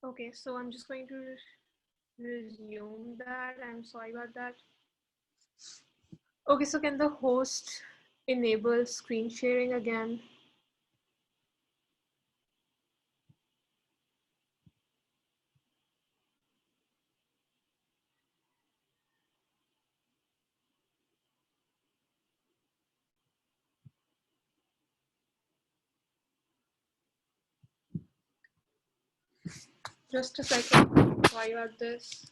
Okay, so I'm just going to resume that. I'm sorry about that. Okay, so can the host enable screen sharing again? Just a second. Sorry about this.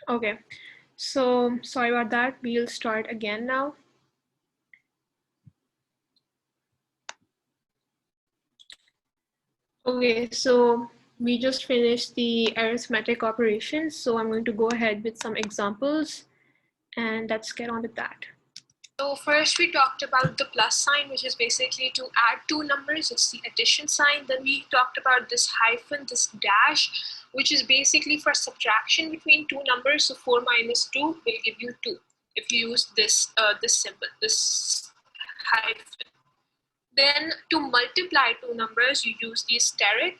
Okay, so sorry about that. We'll start again now. Okay, so we just finished the arithmetic operations, so I'm going to go ahead with some examples and let's get on with that. So first we talked about the plus sign, which is basically to add two numbers. It's the addition sign. Then we talked about this hyphen, this dash, which is basically for subtraction between two numbers. So 4 minus 2 will give you 2 if you use this symbol, this hyphen. Then to multiply two numbers, you use the asterisk.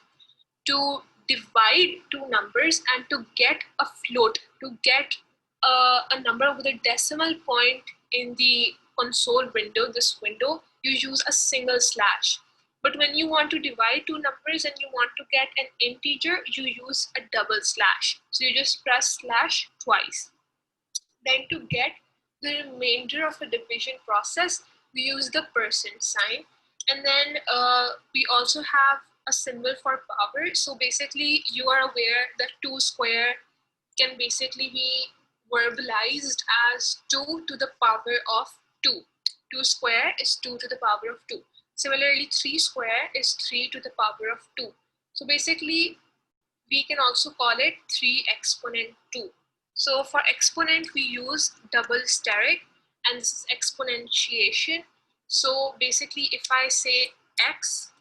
To divide two numbers and to get a float, to get a number with a decimal point in the console window, this window, you use a single slash. But when you want to divide two numbers and you want to get an integer, you use a double slash. So you just press slash twice. Then to get the remainder of a division process, we use the percent sign. And then we also have a symbol for power. So basically you are aware that 2 square can basically be verbalized as 2 to the power of 2. 2 square is 2 to the power of 2. Similarly, 3 square is 3 to the power of 2. So basically, we can also call it 3 exponent 2. So for exponent, we use double asterisk, and this is exponentiation. So basically, if I say x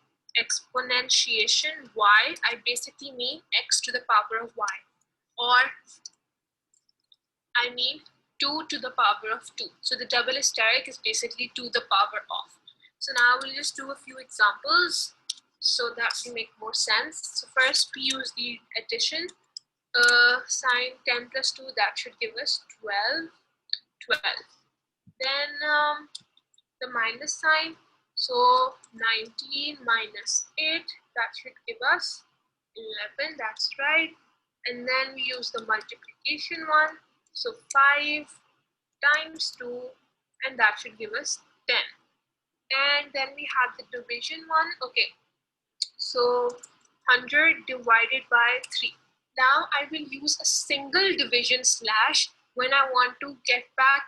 exponentiation y, I basically mean x to the power of y, or I mean 2 to the power of 2. So the double asterisk is basically to the power of. So now we'll just do a few examples so that will make more sense. So first we use the addition sign. 10 plus 2, that should give us 12. Then the minus sign, so 19 minus 8, that should give us 11, that's right. And then we use the multiplication one, so 5 times 2, and that should give us 10. And then we have the division one. Okay, so 100 divided by 3. Now I will use a single division slash when I want to get back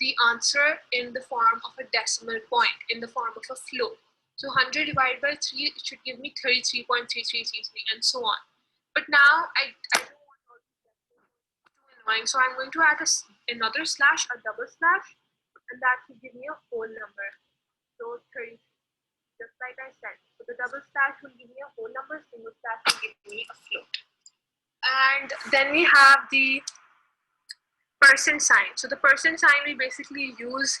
the answer in the form of a decimal point, in the form of a float. So 100 divided by 3, it should give me 33.3333 and so on. But now I don't want all these decimals too annoying, so I'm going to add another slash, a double slash, and that should give me a whole number. So 33, just like I said. So the double slash will give me a whole number, single slash will give me a float. And then we have the percent sign. So the percent sign we basically use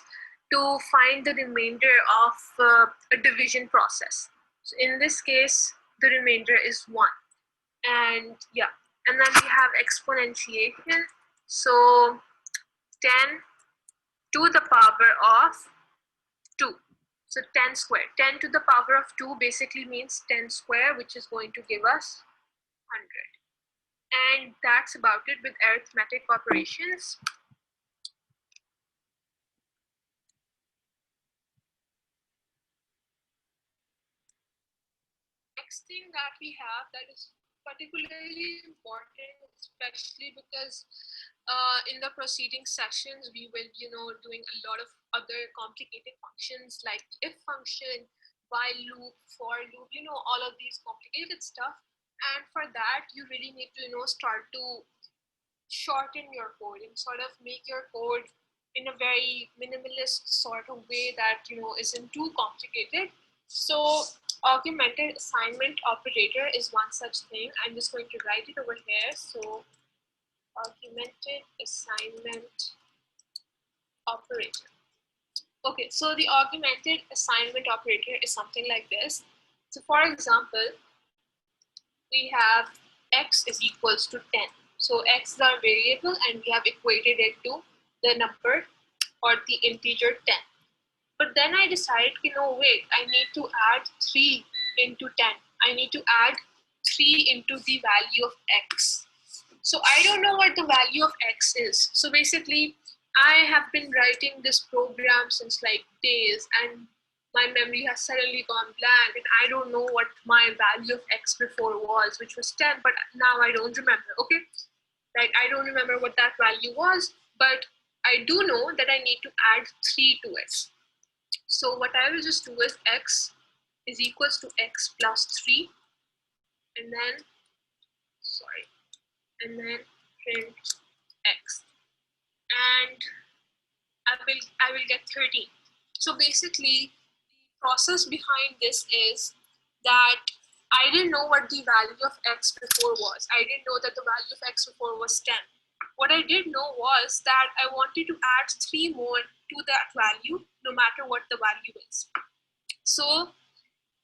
to find the remainder of a division process. So in this case, the remainder is 1. And yeah, and then we have exponentiation. So 10 to the power of 2. So 10 square. 10 to the power of 2 basically means 10 square, which is going to give us 100. And that's about it with arithmetic operations. Next thing that we have that is particularly important, especially because in the preceding sessions we will doing a lot of other complicated functions like the if function, while loop, for loop, all of these complicated stuff. And for that you really need to start to shorten your code and sort of make your code in a very minimalist sort of way that isn't too complicated. So augmented assignment operator is one such thing. I'm just going to write it over here. So augmented assignment operator. Okay, so the augmented assignment operator is something like this. So for example, we have x is equals to 10. So x is our variable and we have equated it to the number or the integer 10. But then I decided, wait, I need to add 3 into 10. I need to add 3 into the value of x. So I don't know what the value of x is. So basically, I have been writing this program since like days, and my memory has suddenly gone blank, and I don't know what my value of x before was, which was 10, but now I don't remember, okay? Right, I don't remember what that value was, but I do know that I need to add 3 to it. So what I will just do is x is equals to x plus 3, and then, and then print x, and I will get 13. So basically, the process behind this is that I didn't know what the value of x before was. I didn't know that the value of x before was 10. What I did know was that I wanted to add 3 more to that value, no matter what the value is. So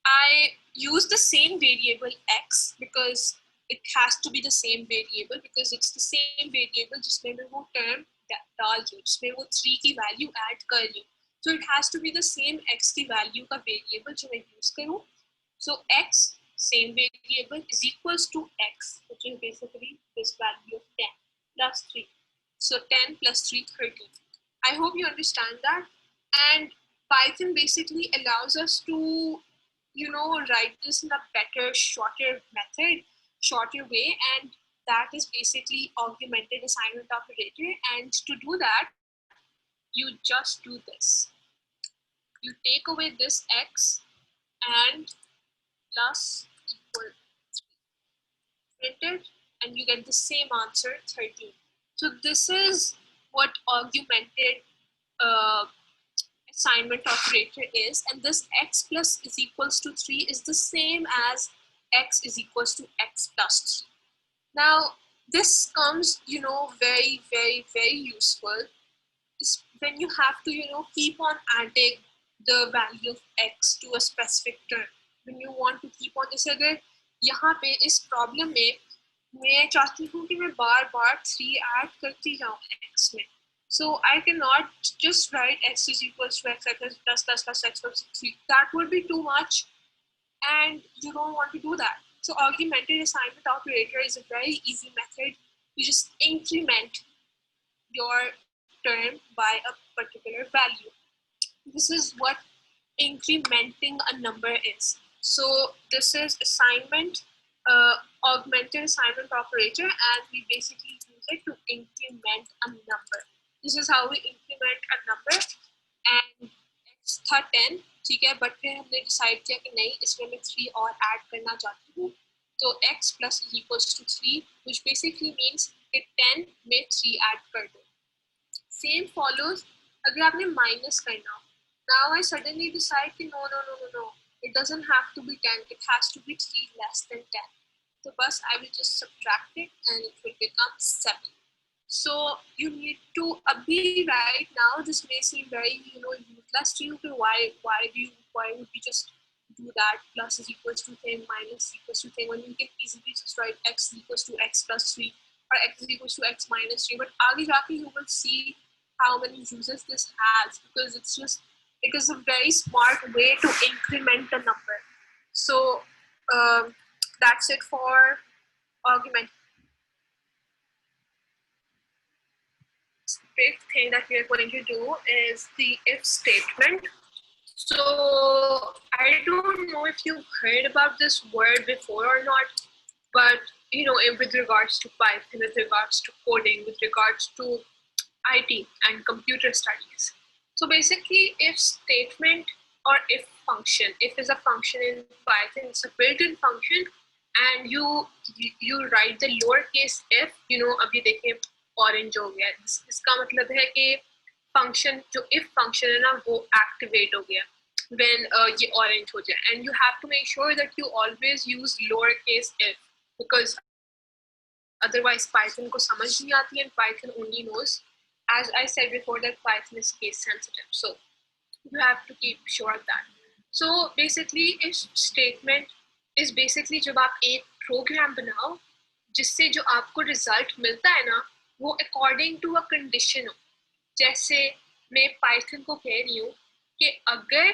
I use the same variable x because it has to be the same variable because it's the same variable जिसमें मैं वो term डाल दूँ, जिसमें वो 3 की value add कर लूँ. So it has to be the same x की value का variable जो मैं use करूँ. So x, same variable, is equals to x, which is basically this value of 10 plus 3. So 10 plus 3, 13. I hope you understand that. And Python basically allows us to write this in a better, shorter method, shorter way, and that is basically augmented assignment operator. And to do that, you just do this. You take away this x and plus equal 3. Print it, and you get the same answer, 13. So this is what augmented assignment operator is, and this x plus is equals to 3 is the same as x is equals to x plus 3. Now this comes very, very, very useful when you have to keep on adding the value of x to a specific term. When you want to keep on, जैसे अगर यहाँ पे इस problem में मैं चाहती हूँ कि मैं बार बार 3 ऐड करती जाऊँ x में. So I cannot just write x is equals to x plus x plus 3. That would be too much, and you don't want to do that. So augmented assignment operator is a very easy method. You just increment your term by a particular value. This is what incrementing a number is. So this is assignment, augmented assignment operator, and we basically use it to increment a number. This is how we increment a number. And x था 10, ठीक है, but फिर हमने decide किया कि नहीं, इसमें मैं 3 और add करना चाहती हूँ. So x plus is equals to 3, which basically means कि 10 में 3 add कर दो. Same follows अगर आपने minus करना हो. Now I suddenly decide कि no. It doesn't have to be 10. It has to be 3 less than 10. So bus, I will just subtract it and it will become 7. So you need to abhi right now. This may seem very useless to you. Why would we just do that? Plus is equals to thing, minus is equals to thing, when you can easily just write x equals to x plus 3 or x is equals to x minus 3. But आगे जाके you will see how many users this has, because it is a very smart way to increment a number. So that's it for argument. Big thing that we are going to do is the if statement. So I don't know if you've heard about this word before or not, but with regards to Python, with regards to coding, with regards to IT and computer studies. So basically, if statement or if function, if is a function in Python, it's a built-in function, and you write the lowercase f. अभी देखिए orange हो गया, इसका मतलब है कि function जो if function है ना वो activate हो गया when ये orange हो जाए, and you have to make sure that you always use lowercase f, because otherwise Python को समझ नहीं आती, and Python only knows, as I said before, that Python is case sensitive, so you have to keep sure of that. So basically if statement is basically जब आप एक program बनाओ जिससे जो आपको result मिलता है ना वो according to a condition हो. जैसे मैं Python को कह रही हूँ कि अगर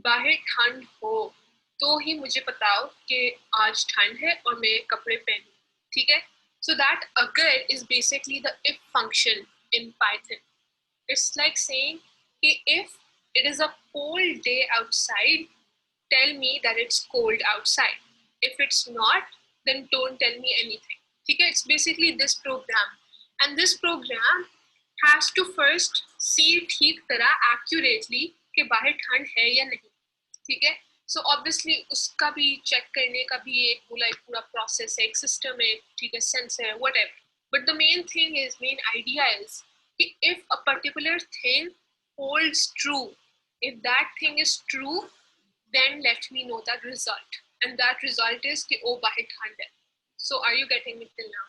बाहर ठंड हो तो ही मुझे बताओ कि आज ठंड है और मैं कपड़े पहनूं, ठीक है. So that agar is basically the if function in Python. It's like saying if it is a cold day outside, tell me that it's cold outside. If it's not, then don't tell me anything. Okay, it's basically this program, and this program has to first see ठीक तरह accurately कि बाहर ठंड है या नहीं, ठीक है. So obviously उसका भी check करने का भी एक पूरा process है, एक system है, ठीक है, sensor है, whatever. But the main idea is if a particular thing holds true, if that thing is true, then let me know that result, and that result is कि oh बाहर ठंड है. So are you getting it till now?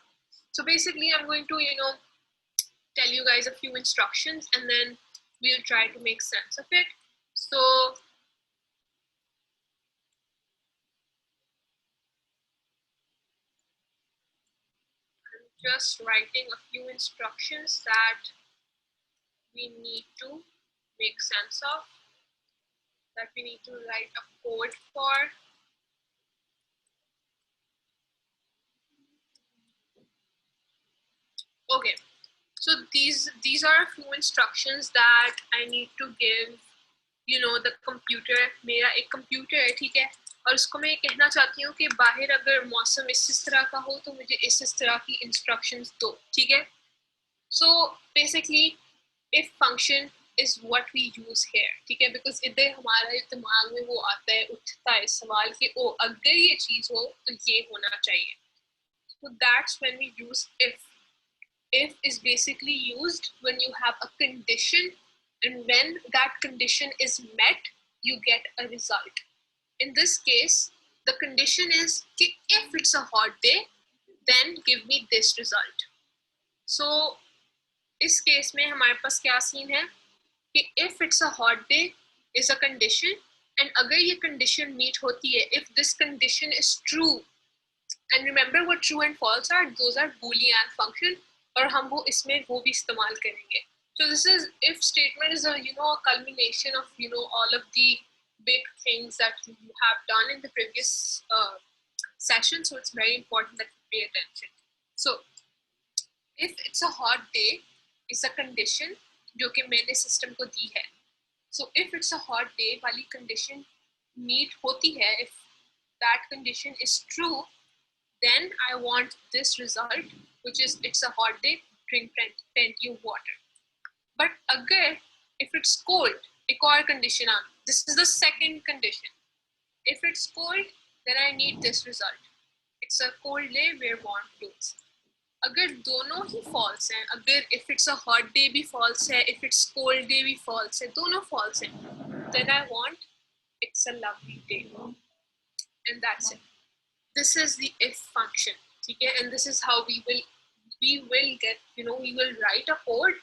So basically I'm going to tell you guys a few instructions, and then we'll try to make sense of it. So I'm just writing a few instructions that we need to make sense of, that we need to write a code for. Okay, so these are a few instructions that I need to give the computer. मेरा एक computer है, ठीक है, और उसको मैं कहना चाहती हूँ कि बाहर अगर मौसम इस तरह का हो तो मुझे इस तरह की instructions दो, ठीक है. So basically if function is what we use here, ठीक है, because इधर हमारे दिमाग में वो आता है, उठता है सवाल कि ओ अगर ये चीज हो तो ये होना चाहिए. So that's when we use if. If is basically used when you have a condition, and when that condition is met, you get a result. In this case, the condition is if it's a hot day, then give me this result. So इस case में हमारे पास क्या scene है कि if it's a hot day is a condition, and अगर ये condition meet होती है, if this condition is true, and remember what true and false are, those are boolean function, और हम वो इसमें वो भी इस्तेमाल करेंगे. So this is if statement is a a culmination of all of the big things that you have done in the previous session, so it's very important that you pay attention. So if it's a hot day is a condition जो कि मैंने system को दी है. So if it's a hot day वाली condition meet होती है, if that condition is true, then I want this result, which is it's a hot day, drink plenty of water. But agar if it's cold, एक और condition on. This is the second condition. If it's cold, then I need this result. It's a cold day, wear warm clothes. अगर दोनों ही false हैं, अगर if it's a hot day भी false है, if it's cold day भी false है, दोनों false हैं, then I want it's a lovely day, and that's it. This is the if function, okay, and this is how we will get we will write a code,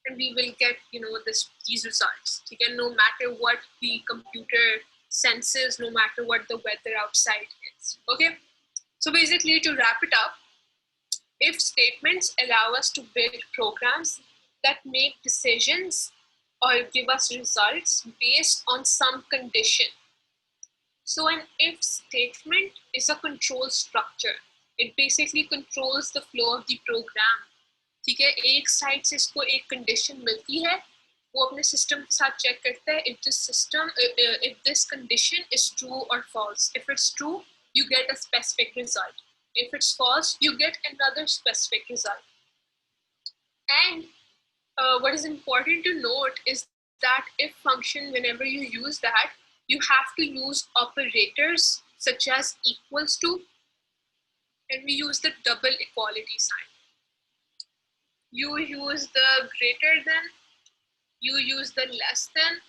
and we will get these results, okay, no matter what the computer senses, no matter what the weather outside is. Okay, so basically to wrap it up, if statements allow us to build programs that make decisions or give us results based on some condition. So an if statement is a control structure. It basically controls the flow of the program. ठीक है, एक side से इसको एक condition मिलती है, वो अपने सिस्टम के साथ चेक करता है if this condition is true or false. If it's true, you get a specific result. If it's false, you get another specific result. And what is important to note is that if function, whenever you use that, you have to use operators such as equals to, and we use the double equality sign. You use the greater than, you use the less than,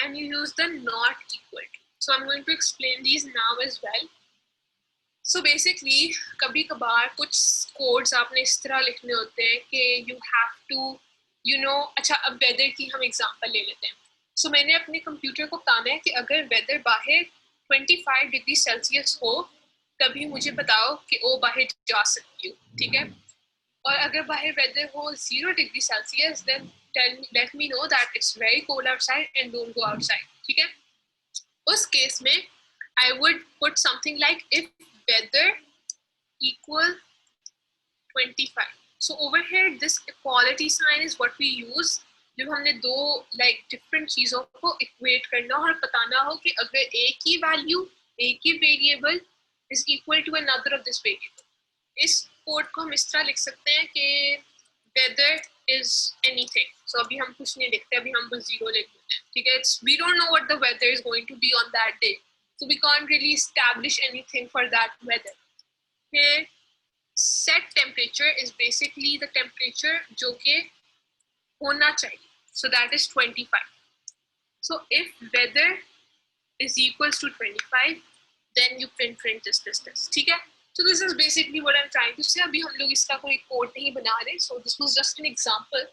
and you use the not equal to. So I'm going to explain these now as well. So basically, कभी कभार कुछ codes आपने इस तरह लिखने होते हैं कि you have to, you know, अच्छा अब weather की हम example ले लेते हैं. So मैंने अपने कंप्यूटर को काम है कि अगर weather बाहर 25 डिग्री सेल्सियस हो, तभी मुझे बताओ कि वो बाहर जा सकती हूँ, ठीक है? और अगर बाहर weather हो 0 degree Celsius, then let me know that it's very cold outside and don't go outside, ठीक है? उस केस में I would put something like if weather equal 25. So over here, this equality sign is what we use जब हमने दो like different चीजों को equate करना और बताना हो कि अगर एक ही value, एक ही variable is equal to another of this variable. इस code को हम इस तरह लिख सकते हैं कि weather is anything. So अभी हम कुछ नहीं लिखते, अभी हम बस 0 लिख देते हैं, ठीक है? We don't know what the weather is going to be on that day. So we can't really establish anything for that weather. Here, set temperature is basically the temperature जो कि होना चाहिए. So that is 25. So if weather is equals to 25, then you print this. ठीक है? So this is basically what I'm trying to say. अभी हम लोग इसका कोई code नहीं बना रहे. So this was just an example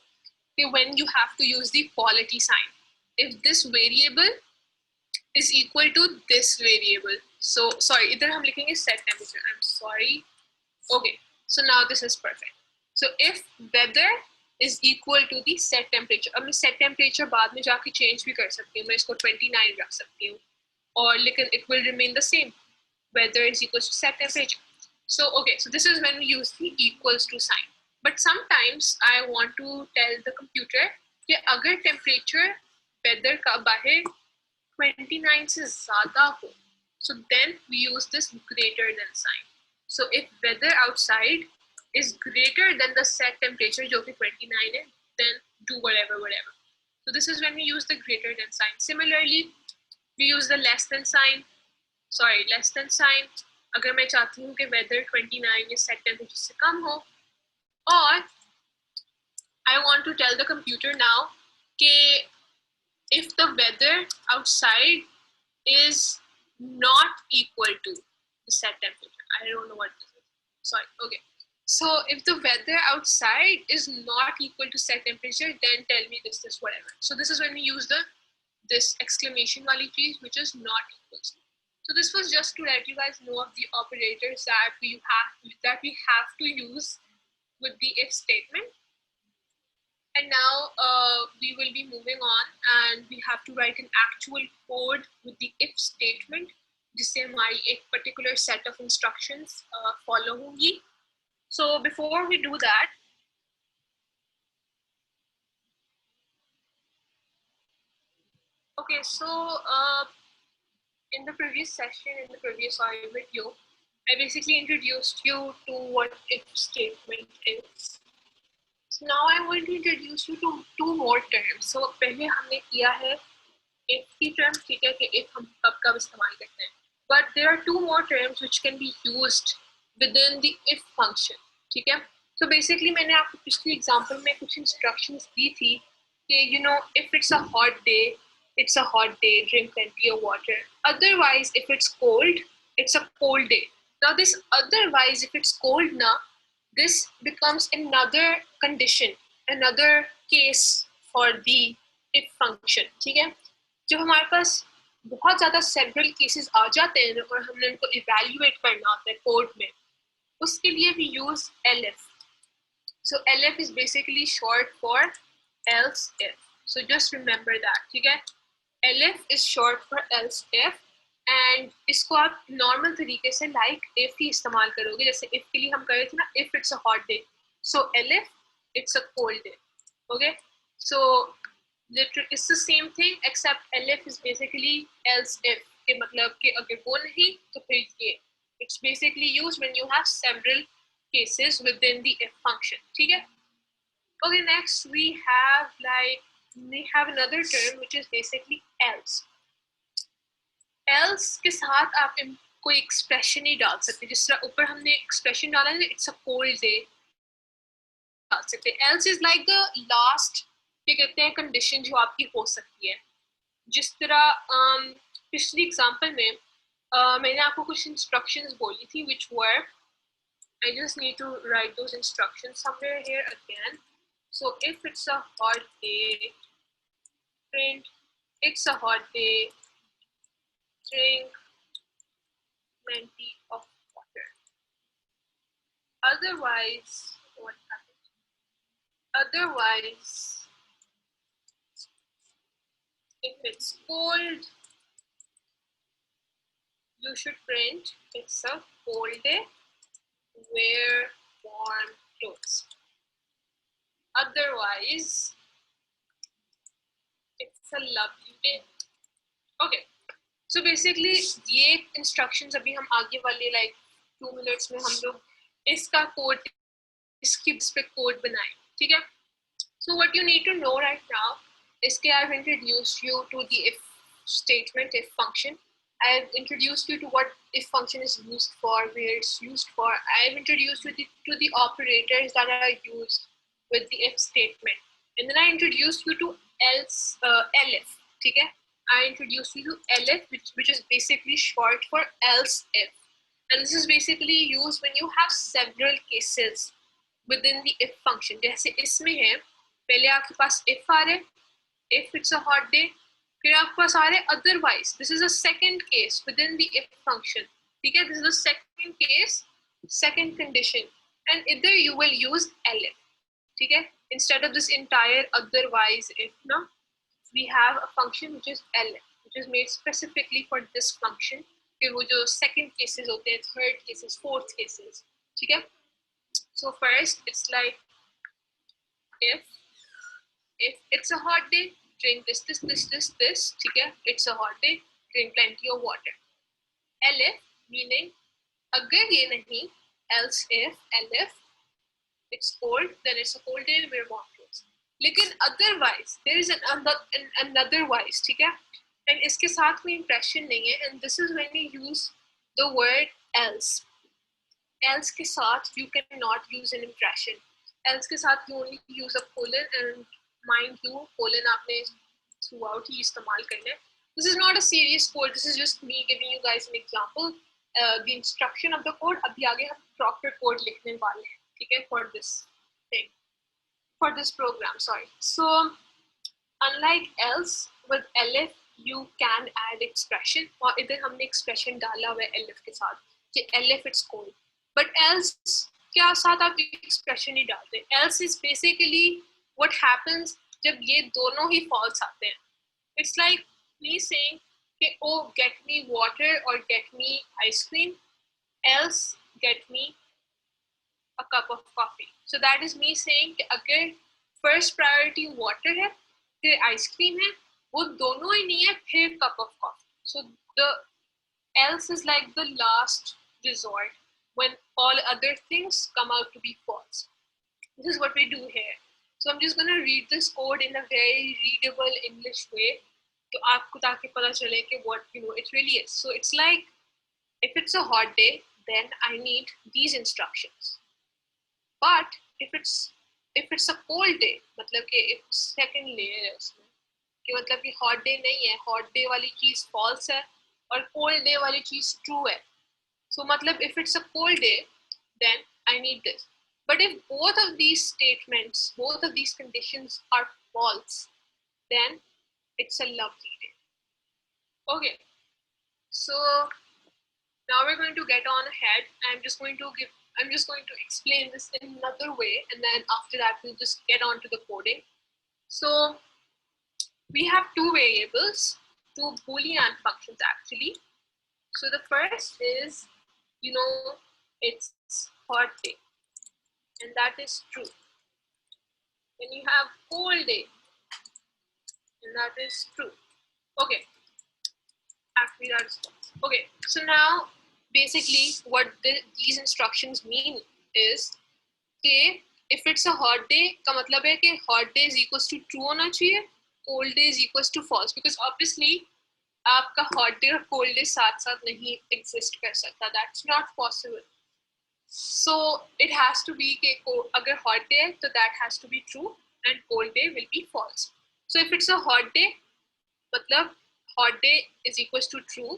when you have to use the equality sign. If this variable is equal to this variable. So sorry, इधर हम लिखेंगे set temperature. I'm sorry. Okay, so now this is perfect. So if weather is equal to the set temperature, अब मैं set temperature बाद में जाके change भी कर सकती हूँ, मैं इसको 29 रख सकती हूँ, और लेकिन it will remain the same. Weather is equal to set temperature. So okay, so this is when we use the equals to sign. But sometimes I want to tell the computer कि अगर temperature weather का बाहर 29 से ज़्यादा हो, so then we use this greater than sign. So if weather outside is greater than the set temperature जो कि 29 है, then do whatever. So this is when we use the greater than sign. Similarly, we use the less than sign. अगर मैं चाहती हूँ कि weather 29 या set temperature से कम हो, और I want to tell the computer now कि if the weather outside is not equal to the set temperature. I don't know what this is. Sorry. Okay. So if the weather outside is not equal to set temperature, then tell me this, whatever. So this is when we use this exclamation wali cheez, which is not equal to. So this was just to let you guys know of the operators that we have to use with the if statement. And now we will be moving on, and we have to write an actual code with the if statement, जिससे हमारी एक particular set of instructions follow होंगी. So before we do that, okay, so in the previous session, in the previous video, I basically introduced you to what if statement is. So now I want to introduce you to two more terms. So पहले हमने किया है if की term, ठीक है, कि if हम कब इस्तेमाल करते हैं. But there are two more terms which can be used within the if function, ठीक है. So basically मैंने आपको पिछली example में कुछ instructions दी थी कि you know if it's a hot day, it's a hot day, drink plenty of water. Otherwise, if it's cold, it's a cold day. Now this otherwise, if it's cold now, this becomes another condition, another case for the if function, ठीक है. जब हमारे पास बहुत ज़्यादा several cases आ जाते हैं और हमने उनको evaluate करना होता है code में, उसके लिए we use elif. So elif is basically short for else if. So just remember that, ठीक है? elif is short for else if, and इसको आप normal तरीके से like if ही इस्तेमाल करोगे. जैसे if के लिए हम कर रहे थे ना, if it's a hot day, so elif it's a cold day. Okay, so it's the same thing except elif is basically else if के मतलब कि अगर वो नहीं तो फिर ये. It's basically used when you have several cases within the if function. ठीक है? Okay, next we have another term which is basically else. Else के साथ आप कोई expression नहीं डाल सकते. जिस तरह ऊपर हमने expression डाला है, it's a cold day. डाल सकते. Else is like the last क्या कहते हैं condition जो आपकी हो सकती है. जिस तरह पिछली example में मैंने आपको कुछ instructions बोली थी which were, I just need to write those instructions somewhere here again. So if it's a hot day, print it's a hot day, drink plenty of water. Otherwise, what happens? Otherwise, if it's cold, you should print it's a cold day, wear warm clothes. Otherwise, it's a lovely day. Okay, so basically ये instructions अभी हम आगे वाले like 2 minutes में हम लोग इसका code इसकी इस पे code बनाएं. ठीक है? So what you need to know right now is that I've introduced you to the if statement, if function. I've introduced you to what if function is used for, where it's used for. I've introduced you to the operators that are used with the if statement. And then I introduced you to else, elif. Okay? I introduced you to elif, which is basically short for else if. And this is basically used when you have several cases within the if function. जैसे इसमें है, पहले आपके पास if आ रहे, if it's a hot day, फिर आपके पास आ रहे otherwise. This is a second case within the if function. ठीक है? This is the second case, second condition, and either you will use elif. ठीक है? Instead of this entire otherwise if, no, we have a function which is elif, which is made specifically for this function. फिर वो जो second cases होते हैं, third cases, fourth cases. ठीक है? So first, it's like if it's a hot day, drink this. ठीक है? It's a hot day, drink plenty of water. Elif meaning अगर ये नहीं, else if, elif, it's cold, then it's a cold day, wear warm clothes. लेकिन otherwise, there is another wise, ठीक है? And इसके साथ कोई impression नहीं है, and this is when you use the word else. Else के साथ you cannot use an impression. Else के साथ you only use a colon, and mind you, colon आपने throughout ही इस्तेमाल करना है. This is not a serious code. This is just me giving you guys an example. The instruction of the code. अभी आगे हम proper code लिखने वाले हैं, ठीक है? For this thing, for this program. Sorry. So unlike else, with elif you can add expression. और इधर हमने expression डाला हुआ है elif के साथ. कि elif it's cold. But else क्या साथ आप expression नहीं डालते. Else is basically what happens जब ये दोनों ही false आते हैं. It's like me saying कि oh get me water or get me ice cream, else get me a cup of coffee. So that is me saying कि अगर first priority water है, फिर ice cream है, वो दोनों ही नहीं है, फिर cup of coffee. So the else is like the last resort when all other things come out to be false. This is what we do here. So I'm just going to read this code in a very readable English way to aapko taaki pata chale ki what it really is. So it's like if it's a hot day, then I need these instructions. But if it's a cold day, मतलब कि एक second layer है उसमें कि मतलब कि hot day नहीं है, hot day वाली चीज false है और cold day वाली चीज true है. So मतलब if it's a cold day, then I need this. But if both of these statements, both of these conditions are false, then it's a lovely day. Okay, so now we're going to get on ahead. I'm just going to explain this in another way, and then after that we'll just get on to the coding. So we have two variables, two Boolean functions actually. So the first is, it's hot day, and that is true. Then you have cold day, and that is true. Okay, actually that's false. Okay, so now basically what these instructions mean is कि if it's a hot day का मतलब है कि hot day is equals to true होना चाहिए, cold day is equals to false, because obviously आपका hot day और cold day साथ साथ नहीं exist कर सकता, that's not possible. So it has to be कि अगर hot day है तो that has to be true and cold day will be false. So if it's a hot day मतलब hot day is equals to true,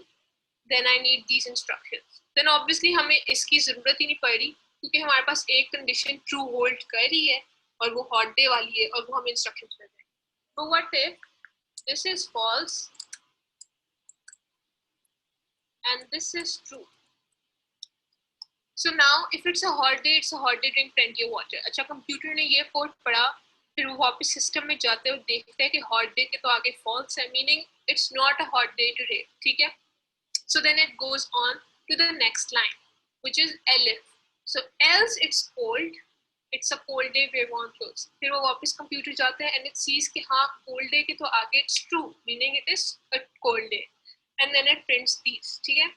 then I need these instructions. Then obviously हमें इसकी ज़रूरत ही नहीं पड़ रही क्योंकि हमारे पास एक कंडीशन ट्रू होल्ड कर रही है और वो हॉट डे वाली है और वो हमें इंस्ट्रक्शंस मिल रहे हैं. So what if this is false and this is true? So now if it's a hot day, it's a hot day, drink plenty of water. अच्छा कंप्यूटर ने ये कोड पढ़ा, फिर वो वापस सिस्टम में जाते हुए देखते हैं कि हॉट डे के तो आगे फॉल्स है, meaning it's not a hot day today. ठीक है, so then it goes on to the next line, which is elif. So else it's cold, it's a cold day, wear warm clothes. फिर वो वापस computer जाते हैं and it sees कि हाँ cold day के तो आगे it's true, meaning it is a cold day, and then it prints these. ठीक है,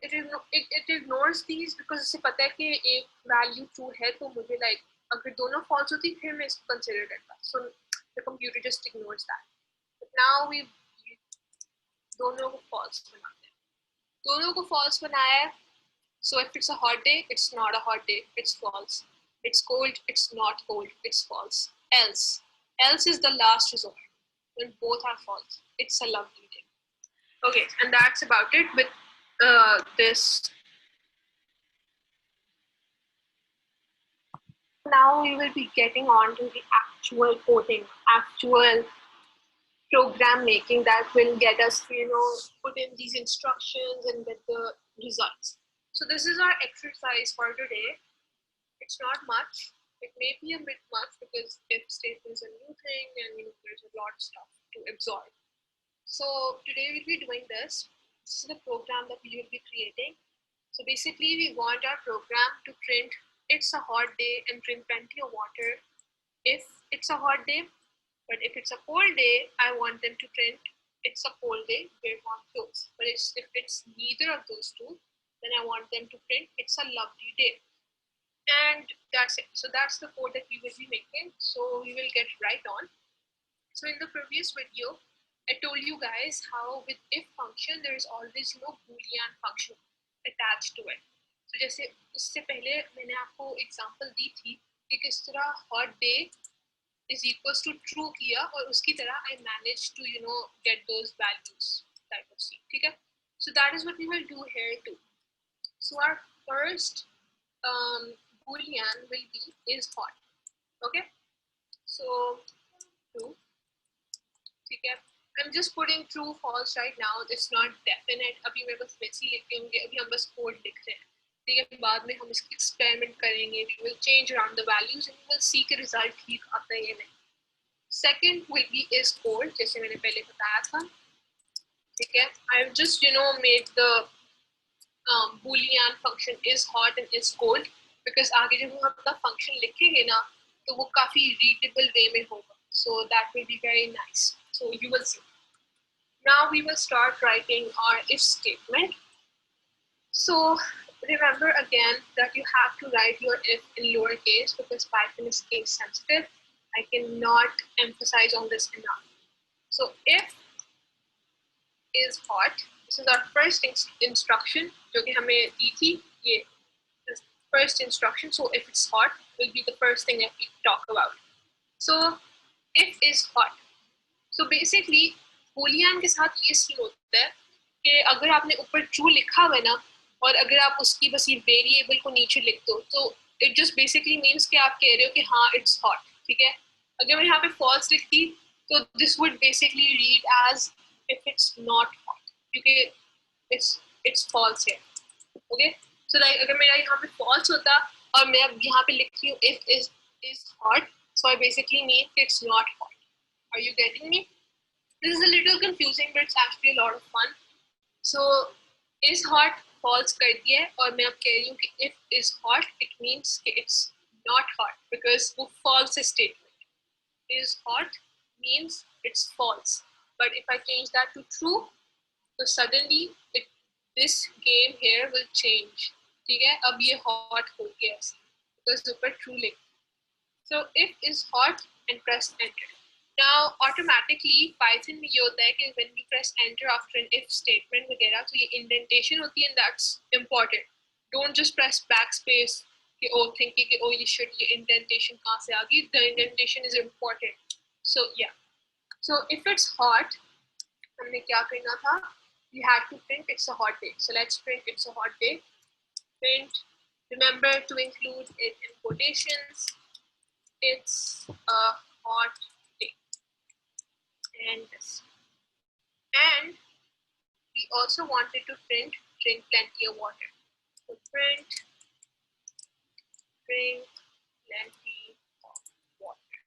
it ignores these because उसे पता है कि एक value true है तो मुझे like अगर दोनों false होती फिर मैं इसको consider करता. So the computer just ignores that. But now we दोनों को false बनाते हैं. दोनों को false बनाया है. So if it's a hot day, it's not a hot day, it's false. It's cold, it's not cold, it's false. Else is the last resort when both are false. It's a lovely day. Okay, and that's about it with this. Now we will be getting on to the actual coding, actual program making that will get us to, put in these instructions and get the results. So this is our exercise for today. It's not much. It may be a bit much because if statement is a new thing and there's a lot of stuff to absorb. So today we'll be doing this. This is the program that we will be creating. So basically we want our program to print it's a hot day and drink plenty of water if it's a hot day. But if it's a cold day, I want them to print it's a cold day, wear warm clothes. But if it's neither of those two, then I want them to print it's a lovely day. And that's it. So that's the code that we will be making. So we will get right on. So in the previous video, I told you guys how with if function, there is always Boolean function attached to it. So जैसे उससे पहले मैंने आपको example दी थी कि किस तरह hot day is equals to true किया और उसकी तरह I managed to get those values type of thing. ठीक है? So that is what we will do here too. So our first Boolean will be is hot. Okay, so true. ठीक है, I'm just putting true false right now. It's not definite. अभी मेरे पास वैसे ही लिखे होंगे, अभी हम बस कोड लिख रहे हैं. ठीक है, बाद में हम इसकी एक्सपेरिमेंट करेंगे. We will change around the values and we will see कि रिजल्ट ठीक आता है या नहीं. Second will be is cold, जैसे मैंने पहले बताया था. ठीक है, I've just made the Boolean function is hot and is cold because आगे जब हम अपना function लिखेंगे ना तो वो काफी readable way में होगा. So that will be very nice. So you will see. Now we will start writing our if statement. So remember again that you have to write your if in lowercase because Python is case sensitive. I cannot emphasize on this enough. So if is hot, this is our first instruction जो कि हमें दी थी. ये first instruction. So if it's hot will be the first thing that we talk about. So if is hot. So basically Boolean के साथ ये scene होता है कि अगर आपने ऊपर true लिखा हुआ है ना और अगर आप उसकी बस ये वेरिएबल को नीचे लिख दो तो it just basically means कि आप कह रहे हो कि हाँ it's hot. ठीक है, अगर मैं यहाँ पे false लिख दी तो this would basically read as if it's not hot क्योंकि it's false here. Okay, so like अगर मेरा यहाँ पे false होता और मैं अब यहाँ पे लिख रही हूँ if is hot So I basically mean it's not hot. Are you getting me? This is a little confusing, but it's actually a lot of fun. So is hot false कर दिया है और मैं अब कह रही हूँ कि if is hot it means कि it's not hot because वो false statement. Is hot means it's false. But if I change that to true, so suddenly this game here will change. ठीक है, अब ये hot हो गया because ऊपर true लिख. So if is hot and press enter. Now automatically Python में ये होता है कि when you press enter after an if statement वगैरह तो ये indentation होती है and that's important. Don't just press backspace कि thinking कि ये shit ये indentation कहाँ से आ गई. The indentation is important. So yeah. So if it's hot हमने क्या करना था? We had to print it's a hot day. So let's print it's a hot day. Print. Remember to include it in quotations. It's a hot day. And this. And we also wanted to print drink plenty of water. So print drink plenty of water.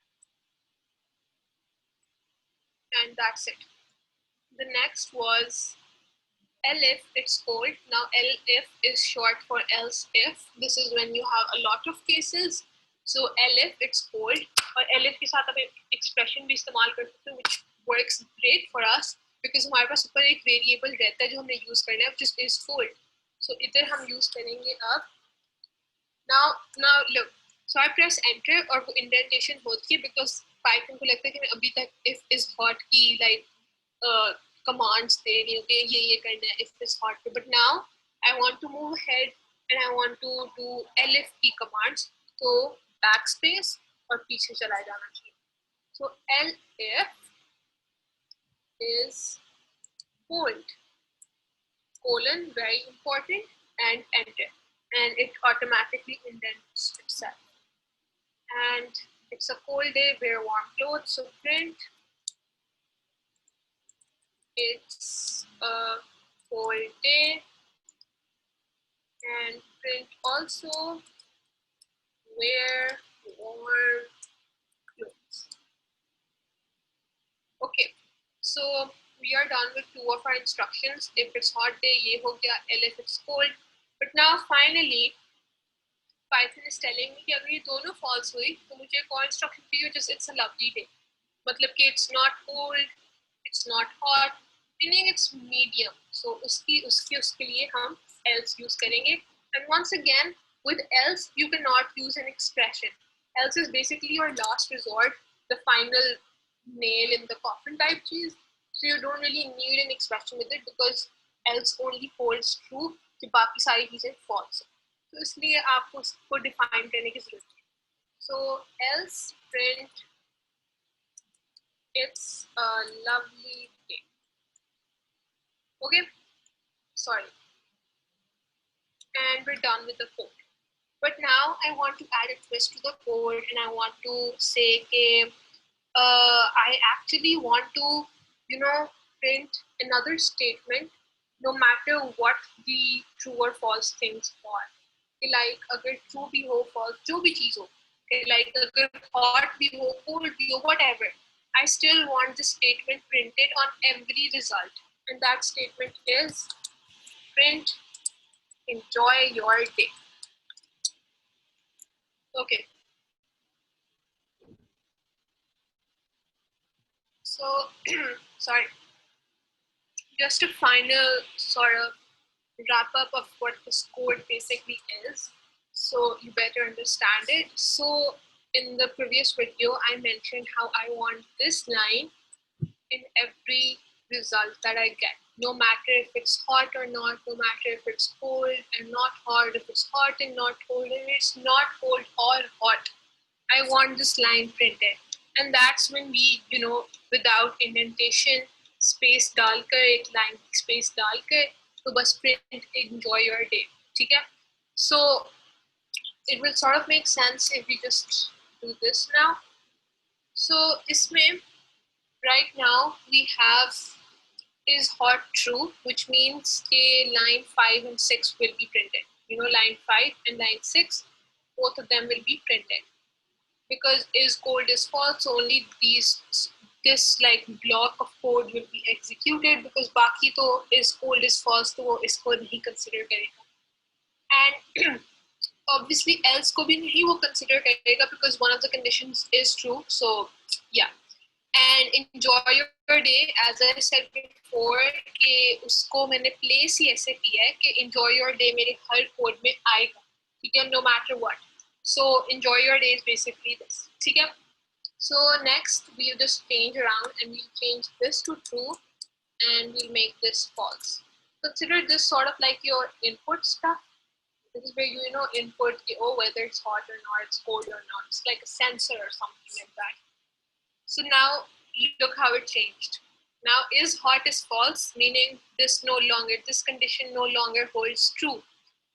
And that's it. The next was elif, it's cold. Now elif is short for else if. This is when you have a lot of cases. So elif, it's cold. और elif के साथ आप expression भी इस्तेमाल कर सकते हो, which works great for us because हमारे पास ऊपर एक variable रहता है जो हमने use करना है, which is cold. So इधर हम use करेंगे अब. Now look. So I press enter और वो indentation होती है because Python को लगता है कि मैं अभी तक if is hot की like commands दे रही हूँ कि ये करना है if is hot. But now I want to move ahead and I want to do elif की commands. So backspace और पीछे चला जाना चाहिए. So elif is cold, colon, very important, and enter. And it automatically indents itself. And it's a cold day, wear warm clothes. So print it's a cold day. And print also wear warm clothes. Okay, so we are done with 2 of our instructions. If it's hot day, ye ho gaya, if it's cold. But now finally, Python is telling me कि अगर ये दोनों false हुई तो मुझे एक और instruction चाहिए just it's a lovely day. मतलब कि it's not cold, it's not hot, meaning it's medium. So उसके लिए हम else use करेंगे. And once again, with else you cannot use an expression. Else is basically your last resort, the final nail in the coffin type cheese. So you don't really need an expression with it because else only holds true कि बाकी सारी चीजें false. तो इसलिए आपको उसको define करने की जरूरत है. So else print it's a lovely day. Okay, sorry. And we're done with the code. But now I want to add a twist to the code and I want to say that I actually want to, print another statement no matter what the true or false things are. Like अगर true भी हो, false जो भी चीज हो, like अगर hot भी हो, cold भी हो, whatever, I still want the statement printed on every result. And that statement is print enjoy your day. Okay. So, sorry. Just a final sort of wrap up of what this code basically is. So you better understand it. So in the previous video, I mentioned how I want this line in every result that I get. No matter if it's hot or not, no matter if it's cold and not hot, if it's hot and not cold, and it's not cold or hot, I want this line printed. And that's when we, without indentation, space डालकर एक line space डालकर तो बस print enjoy your day. ठीक है? So it will sort of make sense if we just do this now. So इसमें right now we have is hot true, which means line 5 and 6 will be printed. Line 5 and line 6, both of them will be printed. because is cold is false, only this like block of code will be executed, because बाकी तो is cold is false तो वो इसको नहीं consider करेगा. And obviously else को भी नहीं वो consider करेगा because one of the conditions is true. So yeah. And enjoy your day, as I said before कि उसको मैंने place ही ऐसे किया है कि enjoy your day मेरे हर code में आएगा, ठीक है, no matter what. So enjoy your day is basically this, ठीक है. So next we'll just change around and we'll change this to true and we'll make this false. Consider this sort of like your input stuff. This is where you know input oh whether it's hot or not, it's cold or not. It's like a sensor or something like that. So now look how it changed. Now is hot is false, meaning this condition no longer holds true.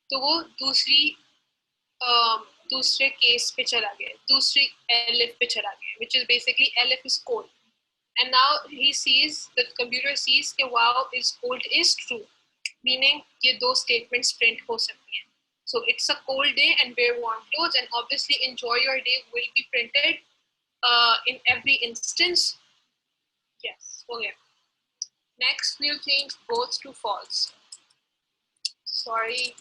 तो वो दूसरे case पे चला गया, दूसरी elif पे चला गया, which is basically elif is cold. And now the computer sees that wow is cold is true, meaning ये दो statements print हो सकती हैं. So it's a cold day and wear warm clothes, and obviously enjoy your day will be printed in every instance. Yes, okay. Next we'll change both to false. Sorry.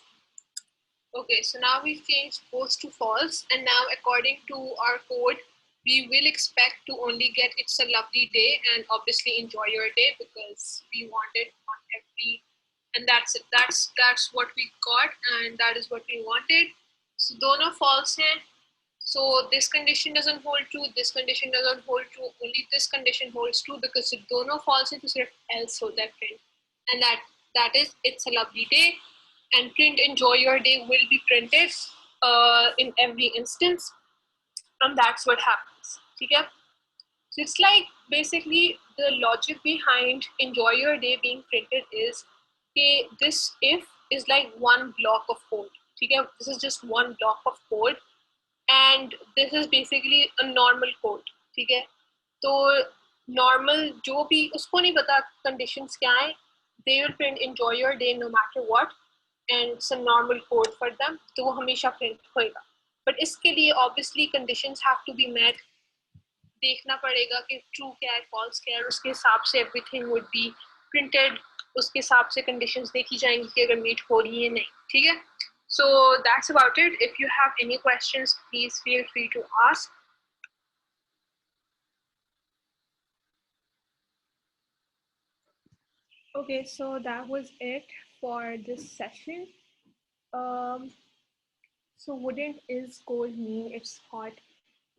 Okay, so now we've changed both to false, and now according to our code, we will expect to only get it's a lovely day and obviously enjoy your day because we want it on every, and that's it. That's what we got and that is what we wanted. So dono false hai. So this condition doesn't hold true, this condition doesn't hold true, only this condition holds true because if dono false hai to sirf else hold that print, and that is it's a lovely day, and print enjoy your day will be printed in every instance, and that's what happens. Okay? So it's like basically the logic behind enjoy your day being printed is okay, this if is like one block of code. Okay? This is just one block of code, and this is basically a normal code. ठीक है, तो normal जो भी उसको नहीं पता conditions क्या हैं, they will print enjoy your day no matter what, and it's a normal code for them, तो वो हमेशा print होएगा. But इसके लिए obviously conditions have to be met. देखना पड़ेगा कि true क्या है, false क्या है, उसके हिसाब से everything would be printed. उसके हिसाब से conditions देखी जाएंगी कि अगर meet हो रही है नहीं, ठीक है. So that's about it. If you have any questions, please feel free to ask. Okay, so that was it for this session. So wouldn't is cold mean it's hot?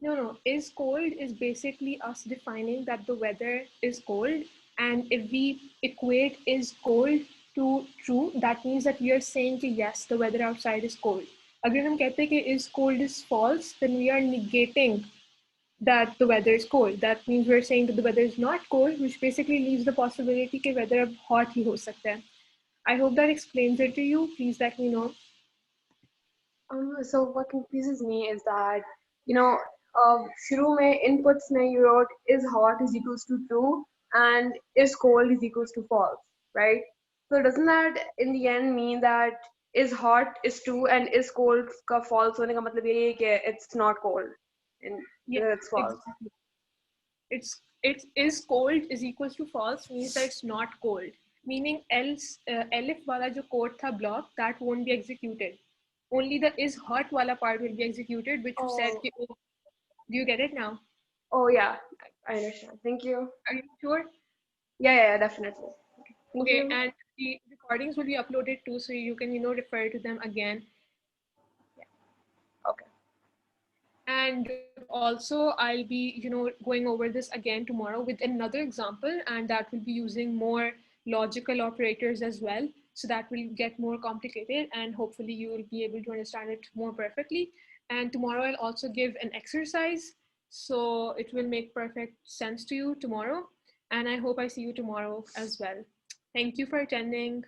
No, is cold is basically us defining that the weather is cold, and if we equate is cold to true, that means that we are saying that yes, the weather outside is cold. अगर हम कहते हैं कि is cold is false, then we are negating that the weather is cold. That means we're saying that the weather is not cold, which basically leaves the possibility that weather hot ही हो सकता है. I hope that explains it to you. Please let me know. So what confuses me is that, शुरू में inputs में you wrote is hot is equals to true and is cold is equals to false, right? So doesn't that in the end mean that is hot is true and is cold का false होने का मतलब ये है कि it's not cold and it's false. Exactly. It is cold is equals to false means that it's not cold. Meaning else elif wala jo code tha block that won't be executed. Only the is hot wala part will be executed, which you said. Do you get it now? Oh yeah, I understand. Thank you. Are you sure? Yeah, definitely. Thank you. And the recordings will be uploaded too, so you can refer to them again. Yeah. Okay. And also I'll be going over this again tomorrow with another example, and that will be using more logical operators as well, so that will get more complicated and hopefully you will be able to understand it more perfectly. And tomorrow I'll also give an exercise, so it will make perfect sense to you tomorrow, and I hope I see you tomorrow as well. Thank you for attending.